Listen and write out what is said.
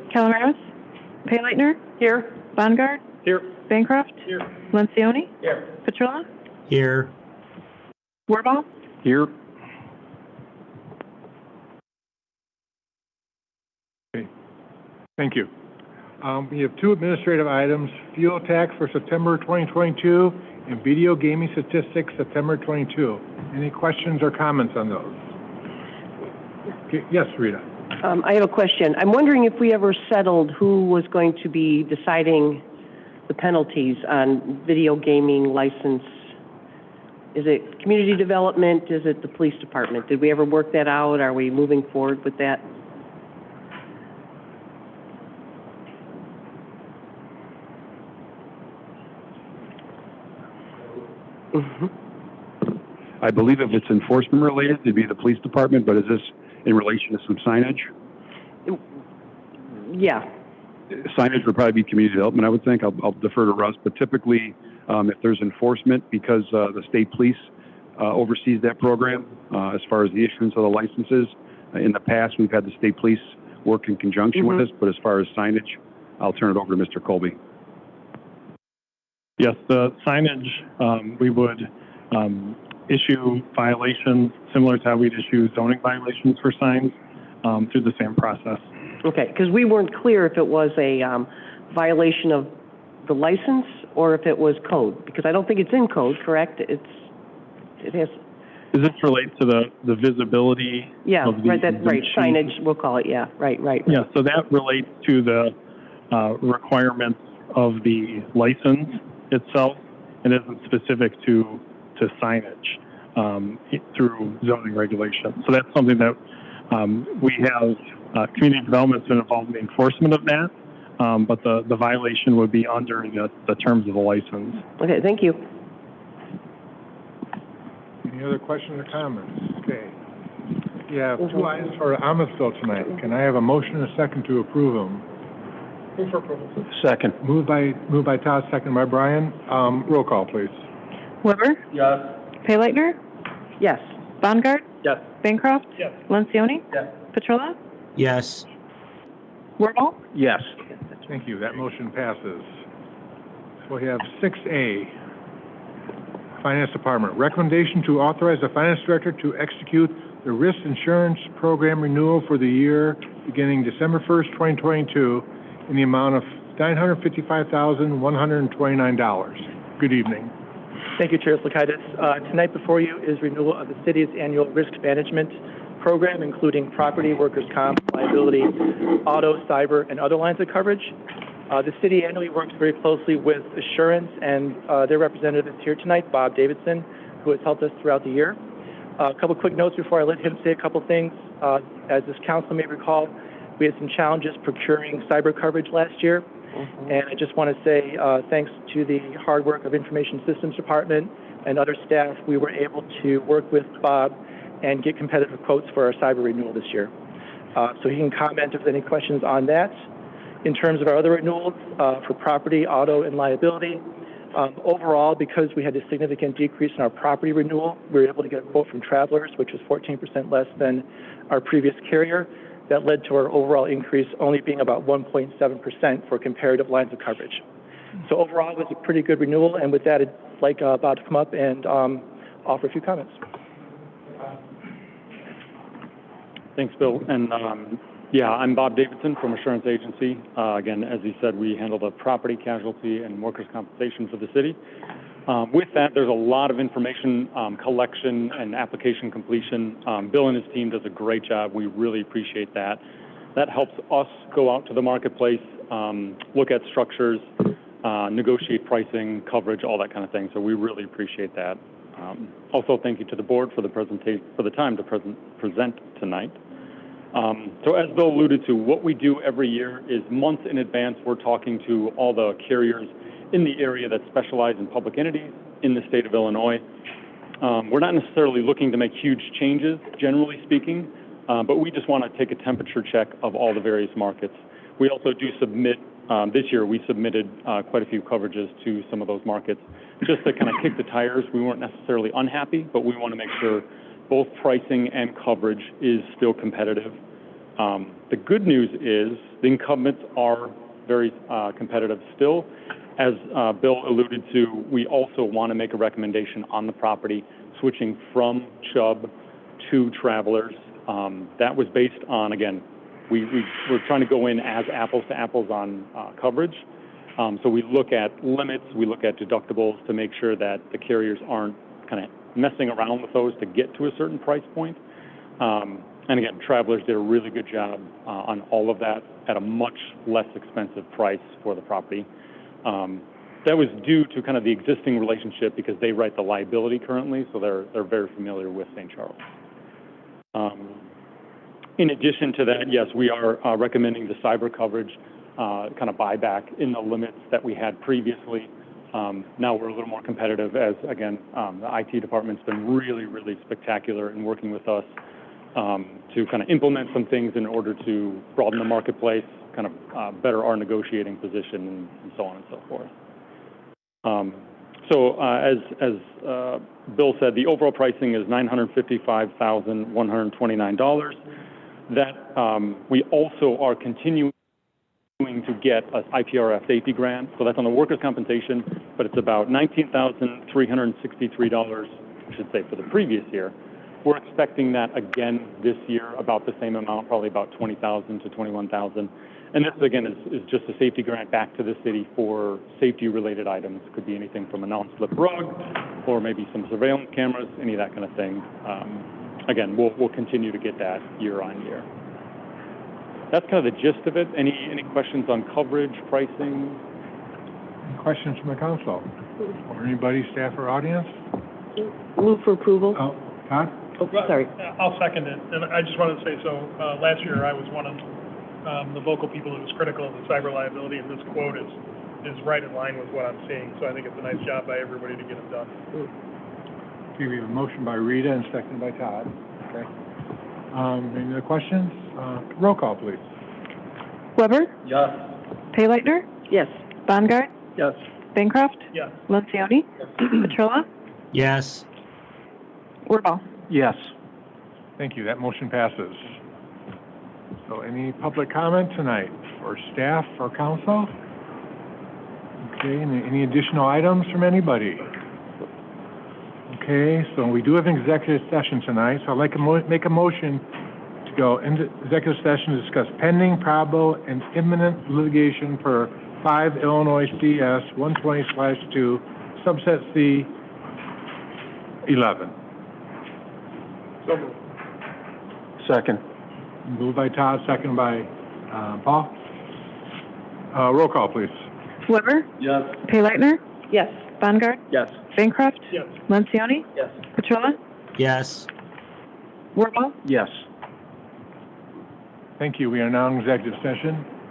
Calamaris. Payleitner. Here. Bongard. Here. Bancroft. Here. Lencioni. Here. Petrilla. Here. Wirball. Here. Okay. Thank you. We have two administrative items, fuel tax for September 2022 and video gaming statistics September 22. Any questions or comments on those? Okay. Yes, Rita. I have a question. I'm wondering if we ever settled who was going to be deciding the penalties on video gaming license. Is it community development? Is it the police department? Did we ever work that out? Are we moving forward with that? I believe if it's enforcement related, it'd be the police department, but is this in relation to some signage? Yeah. Signage would probably be community development, I would think. I'll defer to Russ, but typically if there's enforcement, because the state police oversees that program as far as the issuance of the licenses. In the past, we've had the state police work in conjunction with us, but as far as signage, I'll turn it over to Mr. Colby. Yes, the signage, we would issue violations similar to how we'd issue zoning violations for signs through the same process. Okay, because we weren't clear if it was a violation of the license or if it was code, because I don't think it's in code, correct? It has. Does this relate to the visibility? Yeah, of the, right. That's right. machine? Signage, we'll call it. Yeah, right. Yeah, so that relates to the requirements of the license itself. It isn't specific to signage through zoning regulations. So that's something that we have. Community development's been involved in the enforcement of that, but the violation would be under the terms of the license. Okay, thank you. Any other questions or comments? Okay. We have two items for Amitsville tonight. Can I have a motion and a second to approve them? Move for approval. Second. Moved by Todd, second by Brian. Roll call, please. Weber. Yes. Payleitner. Yes. Bongard. Yes. Bancroft. Yes. Lencioni. Yes. Petrilla. Yes. Wirball. Yes. Thank you. That motion passes. So we have 6A, Finance Department. Recommendation to authorize the Finance Director to execute the Risk Insurance Program renewal for the year beginning December 1st, 2022 in the amount of $955,129. Good evening. Thank you, Chair Slakaitis. Tonight before you is renewal of the city's annual risk management program, including property, workers' comp, liability, auto, cyber, and other lines of coverage. The city annually works very closely with Assurance, and their representative is here tonight, Bob Davidson, who has helped us throughout the year. A couple quick notes before I let him say a couple things. As this council may recall, we had some challenges procuring cyber coverage last year. And I just want to say thanks to the hard work of Information Systems Department and other staff, we were able to work with Bob and get competitive quotes for our cyber renewal this year. So he can comment if there's any questions on that. In terms of our other renewals for property, auto, and liability, overall, because we had a significant decrease in our property renewal, we were able to get a quote from Travelers, which was 14% less than our previous carrier. That led to our overall increase only being about 1.7% for comparative lines of coverage. So overall, it was a pretty good renewal. And with that, I'd like Bob to come up and offer a few comments. Thanks, Bill. And yeah, I'm Bob Davidson from Assurance Agency. Again, as he said, we handle the property, casualty, and workers' compensation for the city. With that, there's a lot of information collection and application completion. Bill and his team does a great job. We really appreciate that. That helps us go out to the marketplace, look at structures, negotiate pricing, coverage, all that kind of thing. So we really appreciate that. Also, thank you to the board for the time to present tonight. So as Bill alluded to, what we do every year is months in advance, we're talking to all the carriers in the area that specialize in public entities in the state of Illinois. We're not necessarily looking to make huge changes, generally speaking, but we just want to take a temperature check of all the various markets. We also do submit, this year we submitted quite a few coverages to some of those markets just to kind of kick the tires. We weren't necessarily unhappy, but we want to make sure both pricing and coverage is still competitive. The good news is the incumbents are very competitive still. As Bill alluded to, we also want to make a recommendation on the property switching from Chubb to Travelers. That was based on, again, we're trying to go in as apples to apples on coverage. So we look at limits, we look at deductibles to make sure that the carriers aren't kind of messing around with those to get to a certain price point. And again, Travelers did a really good job on all of that at a much less expensive price for the property. That was due to kind of the existing relationship because they write the liability currently, so they're very familiar with St. Charles. In addition to that, yes, we are recommending the cyber coverage kind of buyback in the limits that we had previously. Now we're a little more competitive as, again, the IT department's been really, really spectacular in working with us to kind of implement some things in order to broaden the marketplace, kind of better our negotiating position and so on and so forth. As Bill said, the overall pricing is $955,129. That we also are continuing to get an IPRF safety grant, so that's on the workers' compensation, but it's about $19,363, I should say, for the previous year. We're expecting that again this year, about the same amount, probably about $20,000 to $21,000. And this, again, is just a safety grant back to the city for safety-related items. It could be anything from a non-slip rug or maybe some surveillance cameras, any of that kind of thing. Again, we'll continue to get that year on year. That's kind of the gist of it. Any questions on coverage, pricing? Any questions from the council? Or anybody, staff or audience? Move for approval. Oh, Todd? Oh, sorry. I'll second it. And I just wanted to say, so last year I was one of the vocal people that was critical of the cyber liability, and this quote is right in line with what I'm seeing. So I think it's a nice job by everybody to get it done. Okay, we have a motion by Rita and seconded by Todd. Okay. Any other questions? Roll call, please. Weber? Yes. Payleitner? Yes. Bongard? Yes. Bancroft? Yes. Lencioni? Petrola? Yes. Wirball? Yes. Thank you. That motion passes. So any public comment tonight for staff or council? Okay, any additional items from anybody? Okay, so we do have an executive session tonight, so I'd like to make a motion to go into executive session to discuss pending, probable, and imminent litigation for 5 Illinois CS 120/2, subset C 11. So moved. Second. Moved by Todd, second by Paul. Roll call, please. Weber? Yes. Payleitner? Yes. Bongard? Yes. Bancroft? Yes. Lencioni? Yes. Petrola? Yes. Wirball? Yes. Thank you. We are now in executive session.